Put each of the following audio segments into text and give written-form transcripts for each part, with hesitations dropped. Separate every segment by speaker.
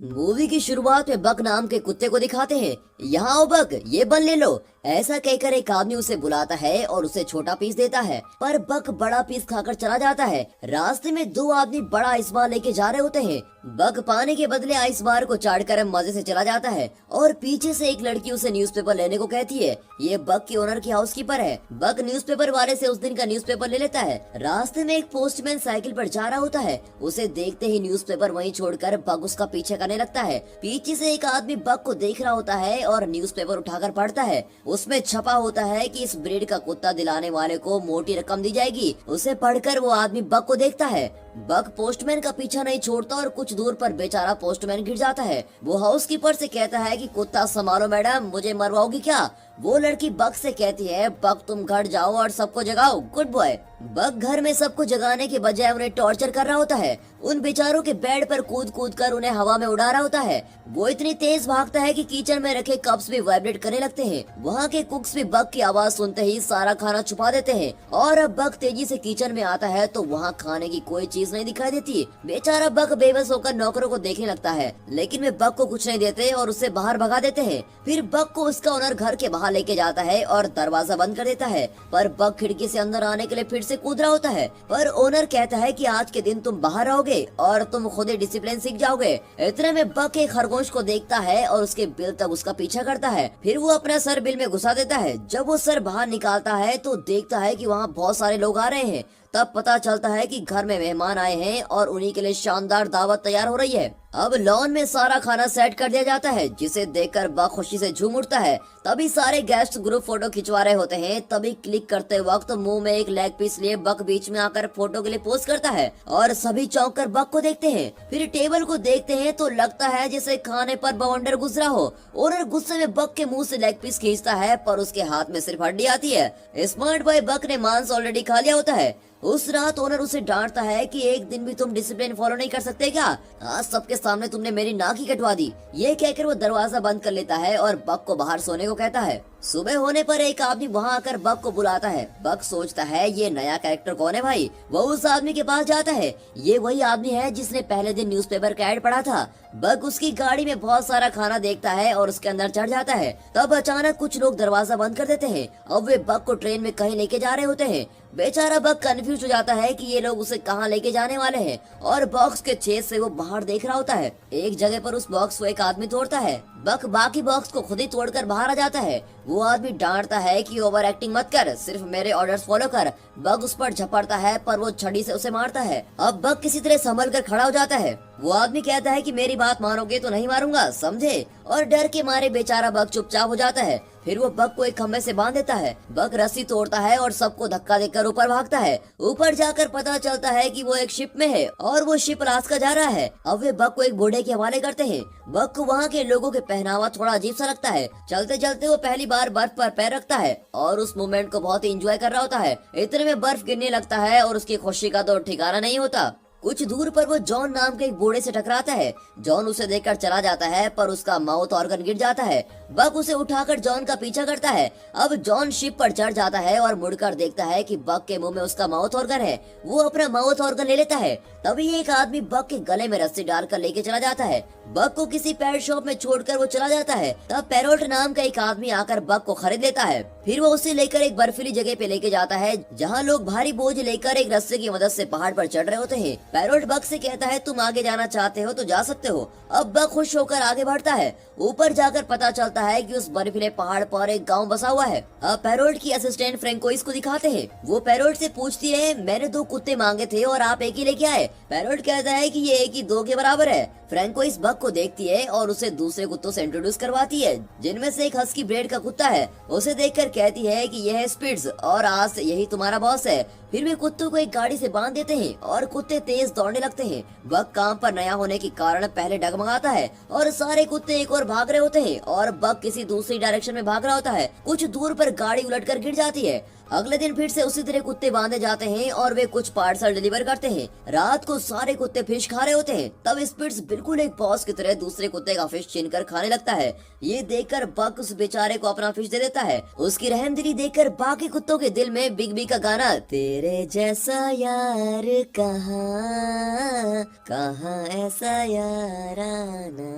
Speaker 1: Movie की शुरुआत में बक नाम के कुत्ते को दिखाते हैं। यहाँ आओ बक, ये बन ले लो। ऐसा कहकर एक आदमी उसे बुलाता है और उसे छोटा पीस देता है, पर बक बड़ा पीस खाकर चला जाता है। रास्ते में दो आदमी बड़ा आइस बार लेके जा रहे होते हैं। बक पाने के बदले आइस बार को चाट कर मजे से चला जाता है और पीछे से एक लड़की उसे न्यूज़पेपर लेने को कहती है। ये बक की ओनर की हाउसकीपर है। बक न्यूज़पेपर वाले से उस दिन का न्यूज़पेपर ले लेता है। रास्ते में एक पोस्टमैन साइकिल पर जा रहा होता है। उसे देखते ही न्यूज़पेपर वहीं छोड़कर बक उसका पीछे करने लगता है। पीछे से एक आदमी बक को देख रहा होता है और न्यूज़पेपर उठाकर पढ़ता है। उसमें छपा होता है कि इस ब्रीड का कुत्ता दिलाने वाले को मोटी रकम दी जाएगी। उसे पढ़कर वो आदमी बक को देखता है। बक पोस्टमैन का पीछा नहीं छोड़ता और कुछ दूर पर बेचारा पोस्टमैन गिर जाता है। वो हाउसकीपर से कहता है कि कुत्ता संभालो मैडम, मुझे मरवाओगी क्या। वो लड़की बक से कहती है, बक तुम घर जाओ और सबको जगाओ, गुड बॉय। बक घर में सबको जगाने के बजाय उन्हें टॉर्चर कर रहा होता है। उन बेचारों के बेड पर कूद कूद कर उन्हें हवा में उड़ा रहा होता है। वो इतनी तेज भागता है कि किचन में रखे कप्स भी वाइब्रेट करने लगते हैं। वहाँ के कुक्स भी बक की आवाज सुनते ही सारा खाना छुपा देते हैं और अब बक तेजी से किचन में आता है तो वहाँ खाने की कोई चीज नहीं दिखाई देती। बेचारा बक बेबस होकर नौकरों को देखने लगता है, लेकिन वे बक को कुछ नहीं देते और उसे बाहर भगा देते हैं। फिर बक को उसका ओनर घर के बाहर लेके जाता है और दरवाजा बंद कर देता है, पर बक खिड़की से अंदर आने के लिए फिर से कूद रहा होता है। पर ओनर कहता है कि आज के दिन तुम बाहर रहोगे और तुम खुद ही डिसिप्लिन सीख जाओगे। इतने में बक एक खरगोश को देखता है और उसके बिल तक उसका पीछा करता है। फिर वो अपना सर बिल में घुसा देता है। जब वो सर बाहर निकालता है तो देखता है कि वहाँ बहुत सारे लोग आ रहे हैं। तब पता चलता है कि घर में मेहमान आए हैं और उन्हीं के लिए शानदार दावत तैयार हो रही है। अब लॉन में सारा खाना सेट कर दिया जाता है, जिसे देखकर बक खुशी से झूम उठता है। तभी सारे गेस्ट ग्रुप फोटो खिंचवा रहे होते हैं। तभी क्लिक करते वक्त मुंह में एक लेग पीस लिए बक बीच में आकर फोटो के लिए पोज करता है और सभी चौंक कर बक को देखते हैं। फिर टेबल को देखते हैं तो लगता है जैसे खाने पर बवंडर गुजरा हो। ओनर गुस्से में बक के मुंह से लेग पीस खींचता है, पर उसके हाथ में सिर्फ हड्डी आती है। स्मार्ट बॉय बक ने मांस ऑलरेडी खा लिया होता है। उस रात ओनर उसे डांटता है कि एक दिन भी तुम डिसिप्लिन फॉलो नहीं कर सकते क्या? आज सबके सामने तुमने मेरी नाक ही कटवा दी। ये कहकर वो दरवाजा बंद कर लेता है और बक को बाहर सोने को कहता है। सुबह होने पर एक आदमी वहाँ आकर बक को बुलाता है। बक सोचता है ये नया कैरेक्टर कौन है भाई। वो उस आदमी के पास जाता है। ये वही आदमी है जिसने पहले दिन न्यूज़पेपर का ऐड पढ़ा था। बक उसकी गाड़ी में बहुत सारा खाना देखता है और उसके अंदर चढ़ जाता है। तब अचानक कुछ लोग दरवाजा बंद कर देते हैं। अब वे बक को ट्रेन में कहीं लेके जा रहे होते हैं। बेचारा बक कंफ्यूज हो जाता है कि ये लोग उसे कहाँ लेके जाने वाले हैं और बॉक्स के छेद से वो बाहर देख रहा होता है। एक जगह पर उस बॉक्स को एक आदमी तोड़ता है। बक बाकी बॉक्स को खुद ही तोड़कर बाहर आ जाता है। वो आदमी डांटता है कि ओवर एक्टिंग मत कर, सिर्फ मेरे ऑर्डर्स फॉलो कर। बक उस पर झपड़ता है, पर वो छड़ी से उसे मारता है। अब बक किसी तरह संभल कर खड़ा हो जाता है। वो आदमी कहता है कि मेरी बात मानोगे तो नहीं मारूंगा, समझे? और डर के मारे बेचारा बक चुपचाप हो जाता है। फिर वो बक को एक खंबे से बांध देता है। बक रस्सी तोड़ता है और सबको धक्का देकर ऊपर भागता है। ऊपर जाकर पता चलता है कि वो एक शिप में है और वो शिप अलास्का जा रहा है। अब वे बक को एक बूढ़े के हवाले करते हैं। बक को वहाँ के लोगों के पहनावा थोड़ा अजीब सा लगता है। चलते चलते वो पहली बार बर्फ पर पैर रखता है और उस मोमेंट को बहुत ही एंजॉय कर रहा होता है। इतने में बर्फ गिरने लगता है और उसकी खुशी का तो ठिकाना नहीं होता। कुछ दूर पर वो जॉन नाम के एक बूढ़े से टकराता है। जॉन उसे देखकर चला जाता है, पर उसका माउथ ऑर्गन गिर जाता है। बक उसे उठाकर जॉन का पीछा करता है। अब जॉन शिप पर चढ़ जाता है और मुड़कर देखता है कि बक के मुंह में उसका माउथ ऑर्गन है। वो अपना माउथ ऑर्गन ले लेता है। तभी एक आदमी बक के गले में रस्सी डालकर लेके चला जाता है। बक को किसी पेट शॉप में छोड़कर वो चला जाता है। तब पैरोट नाम का एक आदमी आकर बक को खरीद लेता है। फिर वो उसे लेकर एक बर्फीली जगह पे लेके जाता है, जहाँ लोग भारी बोझ लेकर एक रस्से की मदद से पहाड़ पर चढ़ रहे होते हैं। पैरोट बक से कहता है तुम आगे जाना चाहते हो तो जा सकते हो। अब बक खुश होकर आगे बढ़ता है। ऊपर जाकर पता चलता है कि उस बर्फीले पहाड़ पर एक गांव बसा हुआ है। अब पैरोट की असिस्टेंट फ्रेंकोइस को दिखाते हैं। वो पैरोट से पूछती है, मैंने 2 कुत्ते मांगे थे और आप एक ही लेके आए। पैरोट कहता है कि ये एक ही 2 के बराबर है। फ्रेंकोइस बक को देखती है और उसे दूसरे कुत्तों से इंट्रोड्यूस करवाती है, जिनमें से एक हस्की ब्रीड का कुत्ता है। उसे देखकर कहती है कि यह है स्पिट्स और आज से यही तुम्हारा बॉस है। फिर वे कुत्तों को एक गाड़ी से बांध देते हैं और कुत्ते तेज दौड़ने लगते हैं। बक काम पर नया होने के कारण पहले डगमगाता है और सारे कुत्ते एक और भाग रहे होते हैं और बक किसी दूसरी डायरेक्शन में भाग रहा होता है। कुछ दूर पर गाड़ी उलटकर गिर जाती है। अगले दिन फिर से उसी तरह कुत्ते बांधे जाते हैं और वे कुछ पार्सल डिलीवर करते हैं। रात को सारे कुत्ते फिश खा रहे होते हैं। तब स्पिट्स बिल्कुल एक बॉस की तरह दूसरे कुत्ते का फिश छीनकर खाने लगता है। ये देखकर बक उस बेचारे को अपना फिश दे देता है। उसकी रहमदिली देखकर बाकी कुत्तों के दिल में बिग बी का गाना तेरे जैसा यार कहाँ कहाँ ऐसा याराना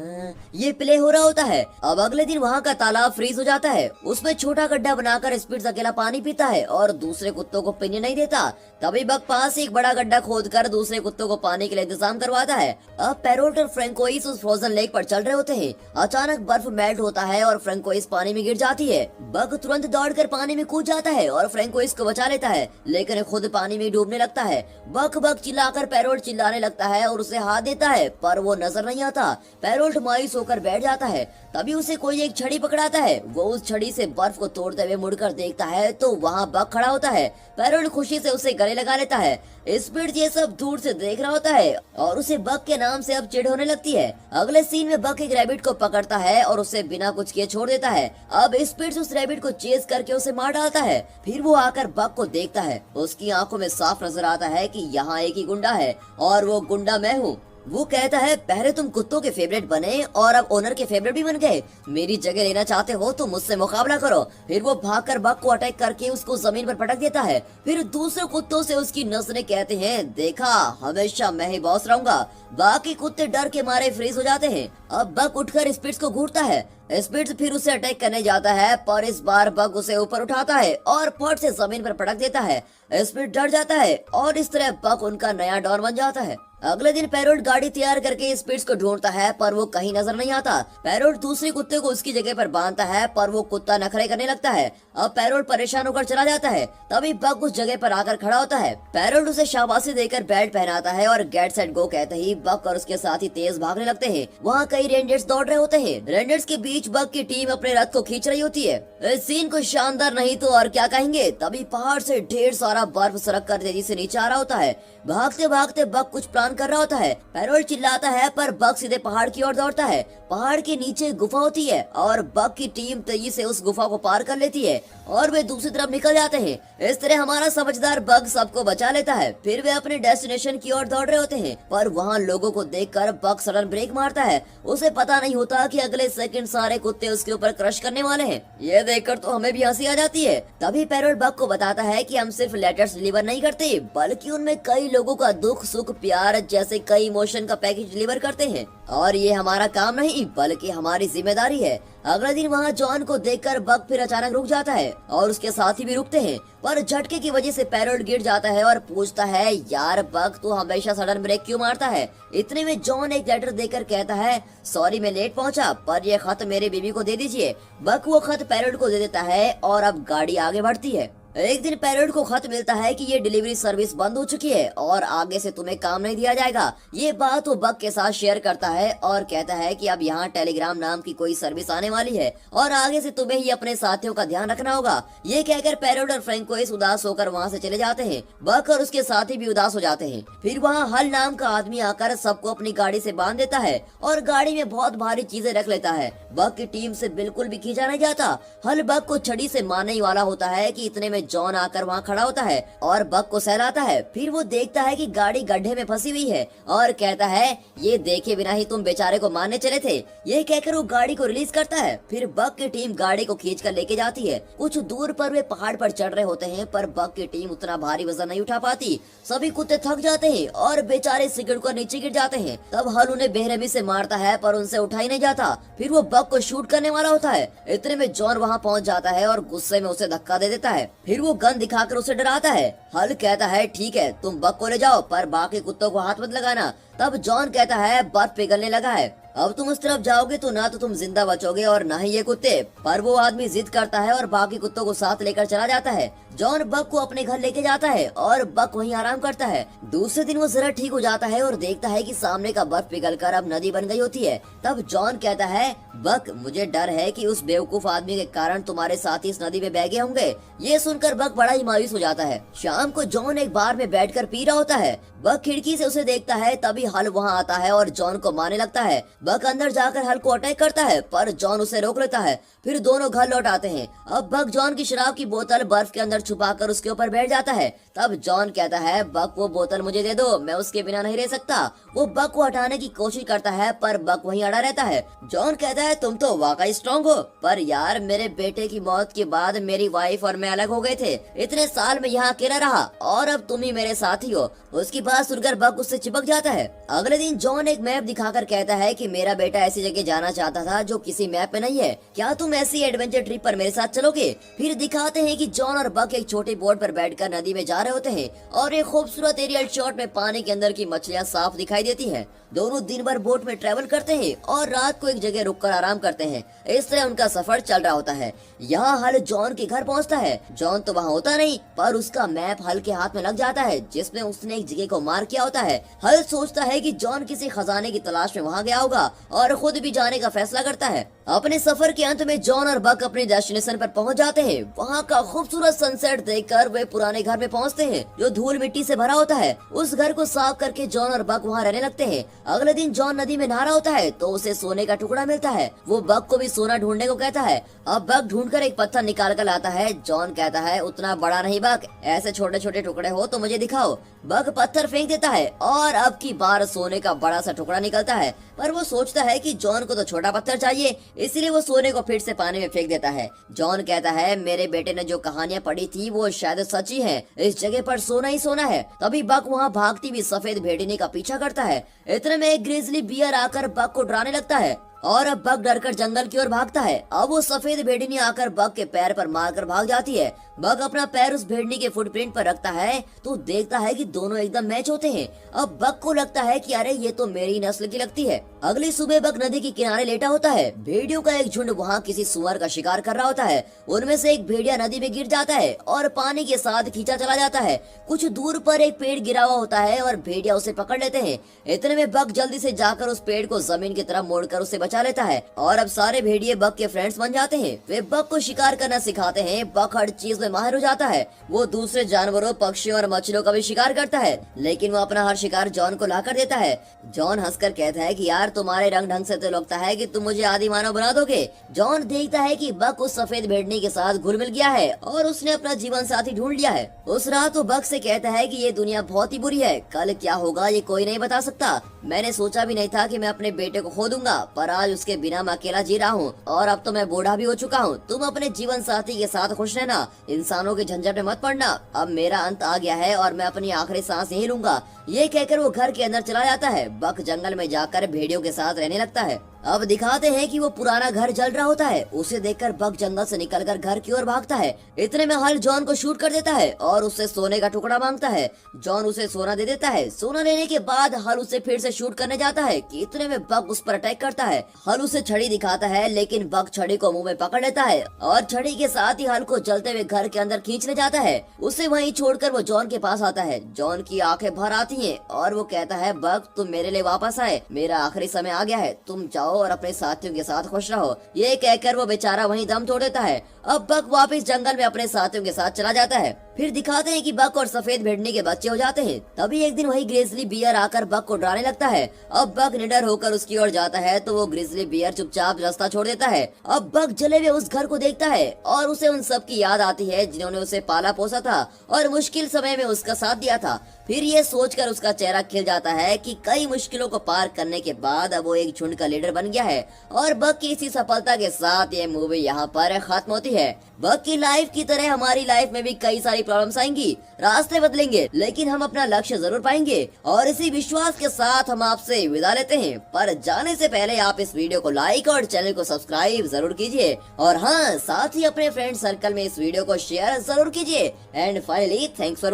Speaker 1: ये प्ले हो रहा होता है। अब अगले दिन वहाँ का तालाब फ्रीज हो जाता है। उसमें छोटा गड्ढा बनाकर स्पिट्स अकेला पानी पीता है और दूसरे कुत्तों को पीने नहीं देता। तभी बक पास एक बड़ा गड्ढा खोदकर दूसरे कुत्तों को पानी के लिए इंतजाम करवाता है। अब पैरोट और फ्रैंकोइस उस फ्रोजन लेक पर चल रहे होते हैं। अचानक बर्फ मेल्ट होता है और फ्रैंकोइस पानी में गिर जाती है। बक तुरंत दौड़कर पानी में कूद जाता है और फ्रैंकोइस को बचा लेता है, लेकिन खुद पानी में डूबने लगता है। बक बक चिल्लाकर पैरोट चिल्लाने लगता है और उसे हाथ देता है, पर वो नजर नहीं आता। पैरोट मायूस होकर बैठ जाता है। तभी उसे कोई एक छड़ी पकड़ाता है। वो उस छड़ी से बर्फ को तोड़ते हुए मुड़कर देखता है तो वहाँ बक खड़ा होता है। पैरोट खुशी से उसे गले लगा लेता है। स्पिट्स ये सब दूर से देख रहा होता है और उसे बक के नाम से अब चिढ़ होने लगती है। अगले सीन में बक एक रैबिट को पकड़ता है और उसे बिना कुछ किए छोड़ देता है। अब स्पिट्स उस रैबिट को चेज करके उसे मार डालता है। फिर वो आकर बक को देखता है। उसकी आंखों में साफ नजर आता है कि यहाँ एक ही गुंडा है और वो गुंडा मैं हूँ। वो कहता है पहले तुम कुत्तों के फेवरेट बने और अब ओनर के फेवरेट भी बन गए। मेरी जगह लेना चाहते हो तो मुझसे मुकाबला करो। फिर वो भागकर बक को अटैक करके उसको जमीन पर पटक देता है। फिर दूसरे कुत्तों से उसकी नस्लें कहते हैं देखा हमेशा मैं ही बॉस रहूंगा। बाकी कुत्ते डर के मारे फ्रीज हो जाते हैं। अब बक उठकर स्पिट्स को घूरता है। स्पिट्स फिर उसे अटैक करने जाता है, पर इस बार बक उसे ऊपर उठाता है और फट से जमीन पर पटक देता है। स्पिट्स डर जाता है और इस तरह बक उनका नया डॉन बन जाता है। अगले दिन पैरोट गाड़ी तैयार करके स्पिट्स को ढूंढता है, पर वो कहीं नजर नहीं आता। पैरोट दूसरे कुत्ते को उसकी जगह पर बांधता है, पर वो कुत्ता नखरे करने लगता है। अब पैरोट परेशान होकर चला जाता है। तभी बक उस जगह पर आकर खड़ा होता है। पैरोट उसे शाबाशी देकर बेल्ट पहनाता है और गेट सेट गो कहते ही बक और उसके साथी तेज भागने लगते हैं। वहाँ कई रेंजर्स दौड़ रहे होते हैं। रेंजर्स के बीच बक की टीम अपने रथ को खींच रही होती है। इस सीन को शानदार नहीं तो और क्या कहेंगे। तभी पहाड़ से ढेर सारा बर्फ सरक कर तेजी से नीचे आ रहा होता है। भागते भागते बक कुछ प्लान कर रहा होता है। पैरोट चिल्लाता है, पर बक सीधे पहाड़ की ओर दौड़ता है। पहाड़ के नीचे गुफा होती है और बक की टीम तेजी से उस गुफा को पार कर लेती है और वे दूसरी तरफ निकल जाते हैं। इस तरह हमारा समझदार बक सबको बचा लेता है। फिर वे अपने डेस्टिनेशन की ओर दौड़ रहे होते हैं, पर वहाँ लोगों को देखकर बक सडन ब्रेक मारता है। उसे पता नहीं होता कि अगले सेकंड सारे कुत्ते उसके ऊपर क्रश करने वाले हैं। ये देखकर तो हमें भी हंसी आ जाती है। तभी पैरोट बक को बताता है कि हम सिर्फ लेटर्स डिलीवर नहीं करते, बल्कि उनमें कई लोगों का दुख सुख प्यार जैसे कई इमोशन का पैकेज डिलीवर करते हैं और ये हमारा काम नहीं बल्कि हमारी जिम्मेदारी है। अगले दिन वहाँ जॉन को देखकर बक फिर अचानक रुक जाता है और उसके साथी भी रुकते हैं, पर झटके की वजह से पैरोट गिर जाता है और पूछता है यार बक तू हमेशा सडन ब्रेक क्यों मारता है। इतने में जॉन एक लेटर देकर कहता है सॉरी मैं लेट पहुंचा, पर ये खत मेरे बीवी को दे दीजिए। बक वो खत पैरोट को दे देता है और अब गाड़ी आगे बढ़ती है। एक दिन पैरोट को खत मिलता है कि ये डिलीवरी सर्विस बंद हो चुकी है और आगे से तुम्हें काम नहीं दिया जाएगा। ये बात वो बक के साथ शेयर करता है और कहता है कि अब यहाँ टेलीग्राम नाम की कोई सर्विस आने वाली है और आगे से तुम्हें ही अपने साथियों का ध्यान रखना होगा। ये कहकर पैरोट और फ्रैंकोइस उदास होकर वहाँ से चले जाते हैं। बक और उसके साथी भी उदास हो जाते हैं। फिर वहाँ हल नाम का आदमी आकर सबको अपनी गाड़ी से बांध देता है और गाड़ी में बहुत भारी चीजें रख लेता है। बक की टीम से बिल्कुल भी खींचा नहीं जाता। हल बक को छड़ी से मारने ही वाला होता है कि इतने में जॉन आकर वहाँ खड़ा होता है और बक को सहलाता है। फिर वो देखता है कि गाड़ी गड्ढे में फंसी हुई है और कहता है ये देखे बिना ही तुम बेचारे को मारने चले थे। ये कहकर वो गाड़ी को रिलीज करता है। फिर बक की टीम गाड़ी को खींच कर लेके जाती है। कुछ दूर पर वे पहाड़ पर चढ़ रहे होते हैं, पर बक की टीम उतना भारी वजन नहीं उठा पाती। सभी कुत्ते थक जाते हैं और बेचारे सिगड़ कर नीचे गिर जाते हैं। तब हल उन्हें बेरहमी से मारता है, पर उनसे उठा ही नहीं जाता। फिर वो बक को शूट करने वाला होता है। इतने में जॉन वहाँ पहुँच जाता है और गुस्से में उसे धक्का दे देता है। फिर वो गन दिखाकर उसे डराता है। हल कहता है ठीक है तुम बक को ले जाओ, पर बाकी कुत्तों को हाथ मत लगाना। तब जॉन कहता है बर्फ पिघलने लगा है, अब तुम उस तरफ जाओगे तो ना तो तुम जिंदा बचोगे और ना ही ये कुत्ते। पर वो आदमी जिद करता है और बाकी कुत्तों को साथ लेकर चला जाता है। जॉन बक को अपने घर लेके जाता है और बक वहीं आराम करता है। दूसरे दिन वो जरा ठीक हो जाता है और देखता है कि सामने का बर्फ पिघलकर अब नदी बन गई होती है। तब जॉन कहता है बक मुझे डर है कि उस बेवकूफ आदमी के कारण तुम्हारे साथी इस नदी में बह गए होंगे। ये सुनकर बक बड़ा ही मायूस हो जाता है। शाम को जॉन एक बार में बैठकर पी रहा होता है। बक खिड़की से उसे देखता है। तभी हल वहाँ आता है और जॉन को मारने लगता है। बक अंदर जाकर हल को अटैक करता है, पर जॉन उसे रोक लेता है। फिर दोनों घर लौट आते हैं। अब बक जॉन की शराब की बोतल बर्फ के अंदर छुपाकर उसके ऊपर बैठ जाता है। तब जॉन कहता है बक वो बोतल मुझे दे दो, मैं उसके बिना नहीं रह सकता। वो बक को हटाने की कोशिश करता है पर बक वहीं अड़ा रहता है। जॉन कहता है तुम तो वाकई स्ट्रॉन्ग हो, पर यार मेरे बेटे की मौत के बाद मेरी वाइफ और मैं अलग हो गए थे, इतने साल में यहाँ अकेला रहा और अब तुम ही मेरे साथी हो। उसकी बात सुनकर बक उससे चिपक जाता है। अगले दिन जॉन एक मैप दिखाकर कहता है कि मेरा बेटा ऐसी जगह जाना चाहता था जो किसी मैप में नहीं है, क्या तुम ऐसी एडवेंचर ट्रिप पर मेरे साथ चलोगे? फिर दिखाते हैं कि जॉन और बक एक छोटी बोट पर बैठकर नदी में जा रहे होते हैं और एक खूबसूरत एरियल शॉट में पानी के अंदर की मछलियां साफ दिखाई देती हैं। दोनों दिन भर बोट में ट्रेवल करते हैं और रात को एक जगह रुककर आराम करते हैं। इस तरह उनका सफर चल रहा होता है। यहाँ हल जॉन के घर पहुँचता है। जॉन तो वहाँ होता नहीं, पर उसका मैप हल के हाथ में लग जाता है जिसमें उसने एक जगह को मार्क किया होता है। हल सोचता है कि जॉन किसी खजाने की तलाश में वहाँ गया होगा और खुद भी जाने का फैसला करता है। अपने सफर के अंत में जॉन और बक अपने डेस्टिनेशन पर पहुंच जाते हैं। वहाँ का खूबसूरत सनसेट देखकर वे पुराने घर में पहुंचते हैं जो धूल मिट्टी से भरा होता है। उस घर को साफ करके जॉन और बक वहाँ रहने लगते हैं। अगले दिन जॉन नदी में नहा रहा होता है तो उसे सोने का टुकड़ा मिलता है। वो बक को भी सोना ढूंढने को कहता है। अब बक ढूंढकर एक पत्थर निकाल कर लाता है। जॉन कहता है उतना बड़ा नहीं बक, ऐसे छोटे छोटे टुकड़े हो तो मुझे दिखाओ। बक पत्थर फेंक देता है और अब की बार सोने का बड़ा सा टुकड़ा निकलता है, पर वो सोचता है कि जॉन को तो छोटा पत्थर चाहिए, इसलिए वो सोने को फिर से पानी में फेंक देता है। जॉन कहता है मेरे बेटे ने जो कहानियां पढ़ी थी वो शायद सच्ची है, इस जगह पर सोना ही सोना है। तभी बक वहाँ भागती हुई सफेद भेड़िनी का पीछा करता है। इतने में एक ग्रिजली बियर आकर बक को डराने लगता है और अब बक डरकर जंगल की ओर भागता है। अब वो सफेद भेड़िनी आकर बक के पैर पर मारकर भाग जाती है। बक अपना पैर उस भेड़नी के फुटप्रिंट पर रखता है तो देखता है कि दोनों एकदम मैच होते हैं। अब बक को लगता है कि अरे ये तो मेरी नस्ल की लगती है। अगली सुबह बक नदी के किनारे लेटा होता है। भेड़ियों का एक झुंड वहाँ किसी सुअर का शिकार कर रहा होता है। उनमें से एक भेड़िया नदी में गिर जाता है और पानी के साथ खींचा चला जाता है। कुछ दूर पर एक पेड़ गिरा हुआ होता है और भेड़िया उसे पकड़ लेते हैं। इतने में बक जल्दी से जाकर उस पेड़ को जमीन की तरफ मोड़कर उसे बचा लेता है और अब सारे भेड़िए बक के फ्रेंड्स बन जाते हैं। वे बक को शिकार करना सिखाते हैं। बक हर चीज में माहिर हो जाता है। वो दूसरे जानवरों, पक्षियों और मछलियों का भी शिकार करता है, लेकिन वो अपना हर शिकार जॉन को लाकर देता है। जॉन हंसकर कहता है कि यार तुम्हारे रंग ढंग से तो लगता है कि तुम मुझे आदि मानव बना दोगे। जॉन देखता है कि बक उस सफेद भेड़नी के साथ घुल मिल गया है और उसने अपना जीवन साथी ढूंढ लिया है। उस रात वो बक से कहता है कि ये दुनिया बहुत ही बुरी है, कल क्या होगा ये कोई नहीं बता सकता। मैंने सोचा भी नहीं था कि मैं अपने बेटे को खो दूंगा, पर आज उसके बिना मैं अकेला जी रहा हूँ और अब तो मैं बूढ़ा भी हो चुका हूँ। तुम अपने जीवन साथी के साथ खुश रहना, इंसानों के झंझट में मत पड़ना। अब मेरा अंत आ गया है और मैं अपनी आखिरी सांस यही लूंगा। ये कहकर वो घर के अंदर चला जाता है। बक जंगल में जाकर भेड़ियों के साथ रहने लगता है। अब दिखाते हैं कि वो पुराना घर जल रहा होता है। उसे देखकर बक जंगल से निकलकर घर की ओर भागता है। इतने में हल जॉन को शूट कर देता है और उससे सोने का टुकड़ा मांगता है। जॉन उसे सोना दे देता है। सोना लेने के बाद हल उसे फिर से शूट करने जाता है कि इतने में बक उस पर अटैक करता है। हल उसे छड़ी दिखाता है, लेकिन बक छड़ी को मुंह में पकड़ लेता है और छड़ी के साथ ही हल को जलते हुए घर के अंदर खींच ले जाता है। उसे वहीं छोड़कर वो जॉन के पास आता है। जॉन की आंखें भर आती हैं और वो कहता है बक तुम मेरे लिए वापस आए, मेरा आखिरी समय आ गया है, तुम जाओ और अपने साथियों के साथ खुश रहो। ये कहकर वो बेचारा वहीं दम तोड़ देता है। अब बक वापस जंगल में अपने साथियों के साथ चला जाता है। फिर दिखाते हैं कि बक और सफेद भेड़नी के बच्चे हो जाते हैं। तभी एक दिन वही ग्रिजली बियर आकर बक को डराने लगता है। अब बक निडर होकर उसकी ओर जाता है तो वो ग्रिजली बियर चुपचाप रास्ता छोड़ देता है। अब बक जले हुए उस घर को देखता है और उसे उन सब की याद आती है जिन्होंने उसे पाला पोसा था और मुश्किल समय में उसका साथ दिया था। फिर ये सोचकर उसका चेहरा खिल जाता है कि कई मुश्किलों को पार करने के बाद अब वो एक झुंड का लीडर बन गया है। और बक की इसी सफलता के साथ ये मूवी यहाँ पर खत्म होती है। बक की लाइफ की तरह हमारी लाइफ में भी कई सारी प्रॉब्लम्स आएंगी, रास्ते बदलेंगे, लेकिन हम अपना लक्ष्य जरूर पाएंगे। और इसी विश्वास के साथ हम आपसे विदा लेते हैं। पर जाने से पहले आप इस वीडियो को लाइक और चैनल को सब्सक्राइब जरूर कीजिए और हाँ, साथ ही अपने फ्रेंड सर्कल में इस वीडियो को शेयर जरूर कीजिए। And finally thanks for